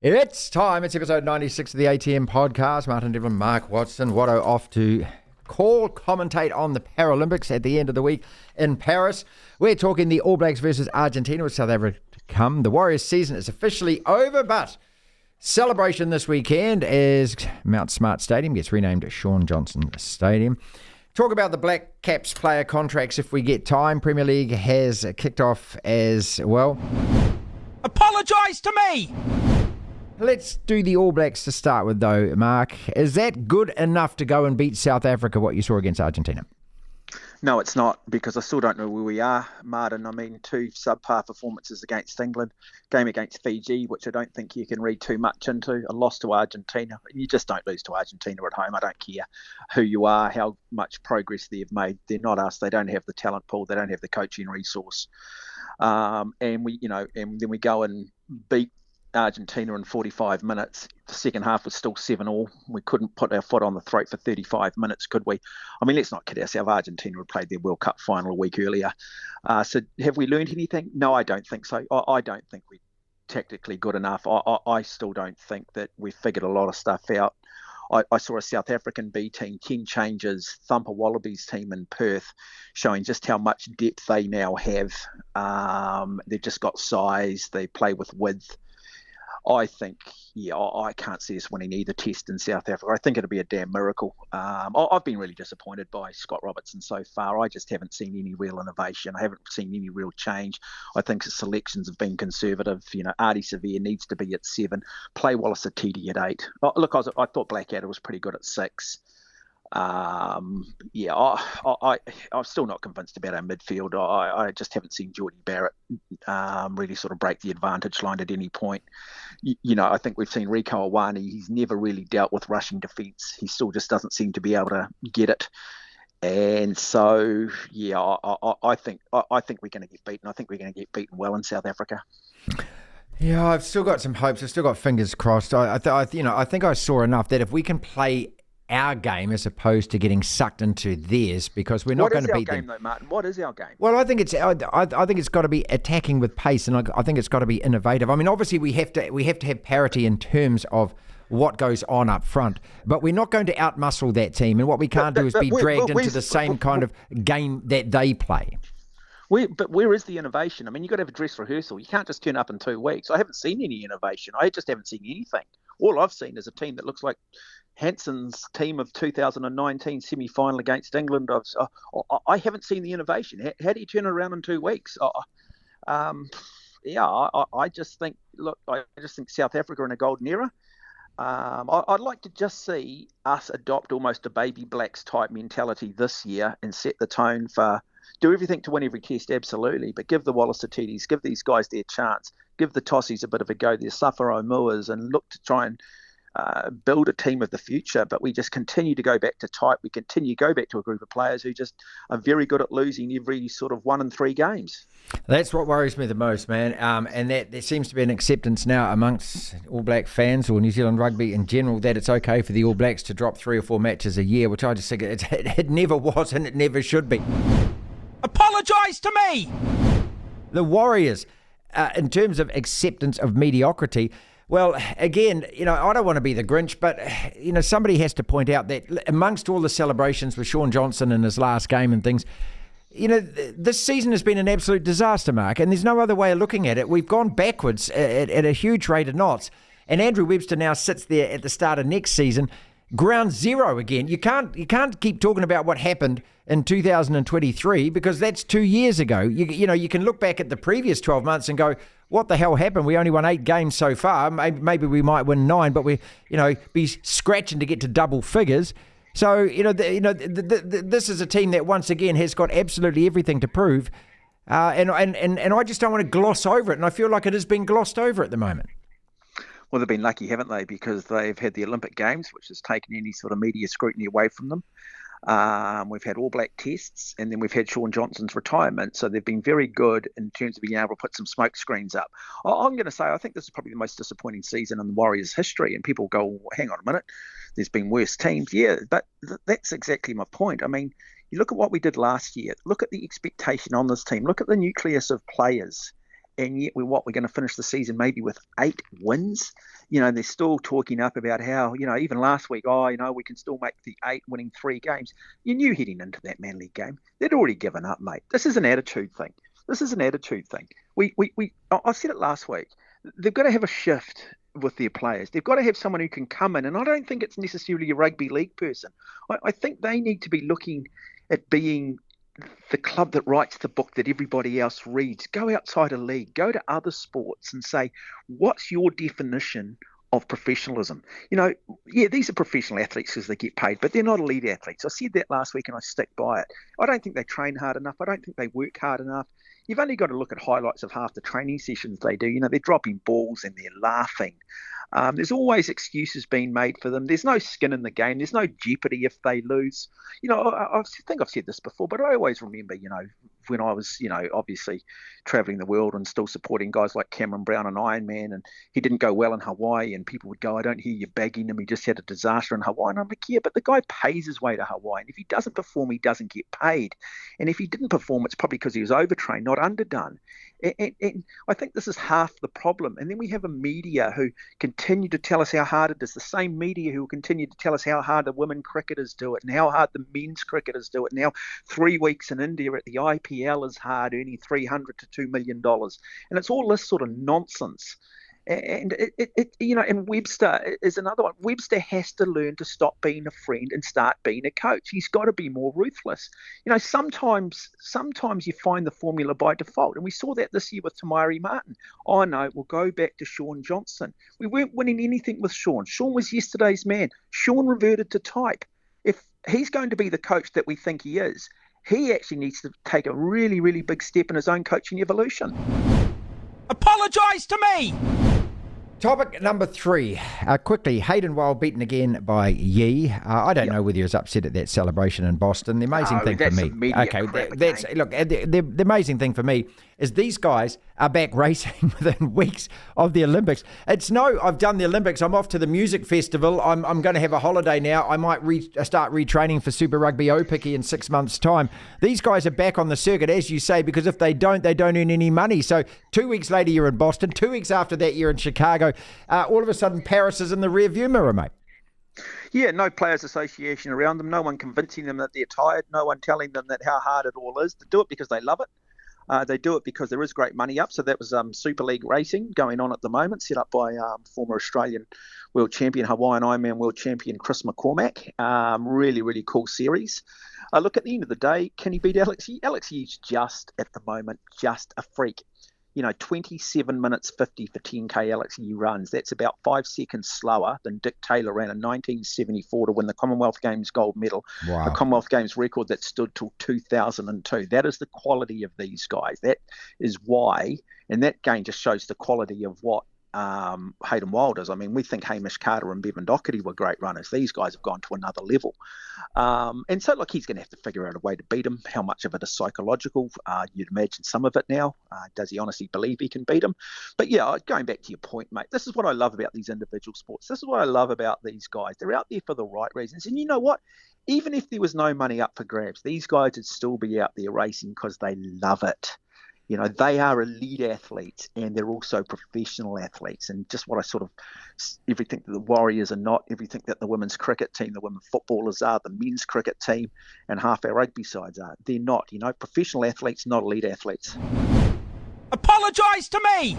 It's time. It's episode 96 of the ATM podcast. Martin, Devlin, Mark, Watson, Watto off to commentate on the Paralympics at the end of the week in Paris. We're talking the All Blacks versus Argentina with South Africa to come. The Warriors season is officially over, but celebration this weekend as Mount Smart Stadium gets renamed Shaun Johnson Stadium. Talk about the Black Caps player contracts if we get time. Premier League has kicked off as well. Apologise to me! Let's do the All Blacks to start with, though, Mark. Is that good enough to go and beat South Africa, what you saw against Argentina? No, it's not, because I still don't know where we are, Martin. I mean, two subpar performances against England, game against Fiji, which I don't think you can read too much into, a loss to Argentina. You just don't lose to Argentina at home. I don't care who you are, how much progress they've made. They're not us. They don't have the talent pool. They don't have the coaching resource. And then we go and beat Argentina in 45 minutes. The second half was still 7-7. We couldn't put our foot on the throat for 35 minutes, could we? I mean, let's not kid ourselves. Argentina had played their World Cup final a week earlier. So have we learned anything? No, I don't think so. I don't think we're tactically good enough. I still don't think that we've figured a lot of stuff out. I saw a South African B team, 10 changes, thump a Wallabies team in Perth, showing just how much depth they now have. They've just got size. They play with width. I think, I can't see us winning either test in South Africa. I think it'll be a damn miracle. I've been really disappointed by Scott Robertson so far. I just haven't seen any real innovation. I haven't seen any real change. I think his selections have been conservative. Artie Severe needs to be at 7. Play Wallace Atiti at 8. Look, I thought Blackadder was pretty good at 6. I'm still not convinced about our midfield. I just haven't seen Geordie Barrett really sort of break the advantage line at any point. I think we've seen Rieko Awani. He's never really dealt with rushing defence. He still just doesn't seem to be able to get it. And so, I think we're going to get beaten. I think we're going to get beaten well in South Africa. Yeah, I've still got some hopes. I've still got fingers crossed. I think I saw enough that if we can play our game as opposed to getting sucked into theirs, because we're not going to beat them. What is our game, though, Martin? What is our game? Well, I think it's got to be attacking with pace, and I think it's got to be innovative. I mean, obviously we have to have parity in terms of what goes on up front, but we're not going to outmuscle that team, and what we can't do is be dragged into the same kind of game that they play. But where is the innovation? I mean, you've got to have a dress rehearsal. You can't just turn up in 2 weeks. I haven't seen any innovation. I just haven't seen anything. All I've seen is a team that looks like Hanson's team of 2019 semi-final against England. I haven't seen the innovation. How do you turn it around in 2 weeks? I just think South Africa in a golden era. I'd like to just see us adopt almost a baby Blacks type mentality this year and set the tone for do everything to win every test, absolutely, but give the Wallace Atitis, give these guys their chance, give the Tossies a bit of a go, their Safaro Muas, and look to try and build a team of the future. But we just continue to go back to type. We continue to go back to a group of players who just are very good at losing every sort of 1 in 3 games. That's what worries me the most, man. And that there seems to be an acceptance now amongst All Black fans or New Zealand rugby in general that it's okay for the All Blacks to drop 3 or 4 matches a year, which I just think it never was and it never should be. Apologise to me! The Warriors, in terms of acceptance of mediocrity, well, again, I don't want to be the Grinch, but, somebody has to point out that amongst all the celebrations with Shaun Johnson in his last game and things, this season has been an absolute disaster, Mark, and there's no other way of looking at it. We've gone backwards at a huge rate of knots, and Andrew Webster now sits there at the start of next season, ground zero again. You can't keep talking about what happened in 2023 because that's 2 years ago. You can look back at the previous 12 months and go, what the hell happened? We only won 8 games so far. Maybe we might win 9, but we be scratching to get to double figures. So this is a team that once again has got absolutely everything to prove, and I just don't want to gloss over it. And I feel like it is being glossed over at the moment. Well, they've been lucky, haven't they? Because they've had the Olympic Games, which has taken any sort of media scrutiny away from them. We've had All Black tests, and then we've had Shaun Johnson's retirement. So they've been very good in terms of being able to put some smoke screens up. I'm going to say I think this is probably the most disappointing season in the Warriors' history. And people go, well, hang on a minute, there's been worse teams. Yeah, but that's exactly my point. I mean, you look at what we did last year. Look at the expectation on this team. Look at the nucleus of players. and yet we're going to finish the season maybe with 8 wins. They're still talking up about how, even last week, we can still make the 8, winning 3 games. You knew heading into that Manly game, they'd already given up, mate. This is an attitude thing. I said it last week. They've got to have a shift with their players. They've got to have someone who can come in, and I don't think it's necessarily a rugby league person. I think they need to be looking at being the club that writes the book that everybody else reads. Go outside a league, go to other sports and say, what's your definition of professionalism? These are professional athletes because they get paid, but they're not elite athletes. I said that last week and I stick by it. I don't think they train hard enough. I don't think they work hard enough. You've only got to look at highlights of half the training sessions they do. They're dropping balls and they're laughing. There's always excuses being made for them. There's no skin in the game. There's no jeopardy if they lose. I think I've said this before, but I always remember, when I was, obviously traveling the world and still supporting guys like Cameron Brown and Ironman, and he didn't go well in Hawaii, and people would go, I don't hear you bagging him. He just had a disaster in Hawaii. And I'm like, yeah, but the guy pays his way to Hawaii. And if he doesn't perform, he doesn't get paid. And if he didn't perform, it's probably because he was overtrained, not underdone. And I think this is half the problem. And then we have a media who continue to tell us how hard it is. The same media who will continue to tell us how hard the women cricketers do it and how hard the men's cricketers do it. Now, 3 weeks in India at the IPL is hard, earning $300 to $2 million. And it's all this sort of nonsense. And and Webster is another one. Webster has to learn to stop being a friend and start being a coach. He's got to be more ruthless. Sometimes you find the formula by default, and we saw that this year with Tamari Martin. Oh no, we'll go back to Shaun Johnson. We weren't winning anything with Shaun. Shaun was yesterday's man. Shaun reverted to type. If he's going to be the coach that we think he is, he actually needs to take a really, really big step in his own coaching evolution. Apologise to me! Topic number 3. Quickly, Hayden Wilde beaten again by Yee. I don't know whether he was upset at that celebration in Boston. The amazing thing for me... The amazing thing for me is these guys are back racing within weeks of the Olympics. It's I've done the Olympics. I'm off to the music festival. I'm going to have a holiday now. I might start retraining for Super Rugby Opiki in 6 months' time. These guys are back on the circuit, as you say, because if they don't earn any money. So 2 weeks later, you're in Boston. 2 weeks after that, you're in Chicago. All of a sudden, Paris is in the rearview mirror, mate. Yeah, no players' association around them. No one convincing them that they're tired. No one telling them that how hard it all is. They do it because they love it. They do it because there is great money up. So that was Super League racing going on at the moment, set up by former Australian world champion, Hawaiian Ironman world champion Chris McCormack. Really, really cool series. Look, at the end of the day, can he beat Alex Yee? Alex Yee's just, at the moment, just a freak. 27 minutes 50 for 10K Alex Yee runs. That's about 5 seconds slower than Dick Taylor ran in 1974 to win the Commonwealth Games gold medal. Wow. A Commonwealth Games record that stood till 2002. That is the quality of these guys. That is why, and that game just shows the quality of what Hayden Wilde is. I mean, we think Hamish Carter and Bevan Doherty were great runners. These guys have gone to another level. And so, look, he's going to have to figure out a way to beat him. How much of it is psychological? You'd imagine some of it now. Does he honestly believe he can beat him? But yeah, going back to your point, mate, this is what I love about these individual sports. This is what I love about these guys. They're out there for the right reasons. And you know what? Even if there was no money up for grabs, these guys would still be out there racing because they love it. They are elite athletes and they're also professional athletes. And just what I sort of, everything that the Warriors are not, everything that the women's cricket team, the women footballers are, the men's cricket team, and half our rugby sides are. They're not, professional athletes, not elite athletes. Apologise to me!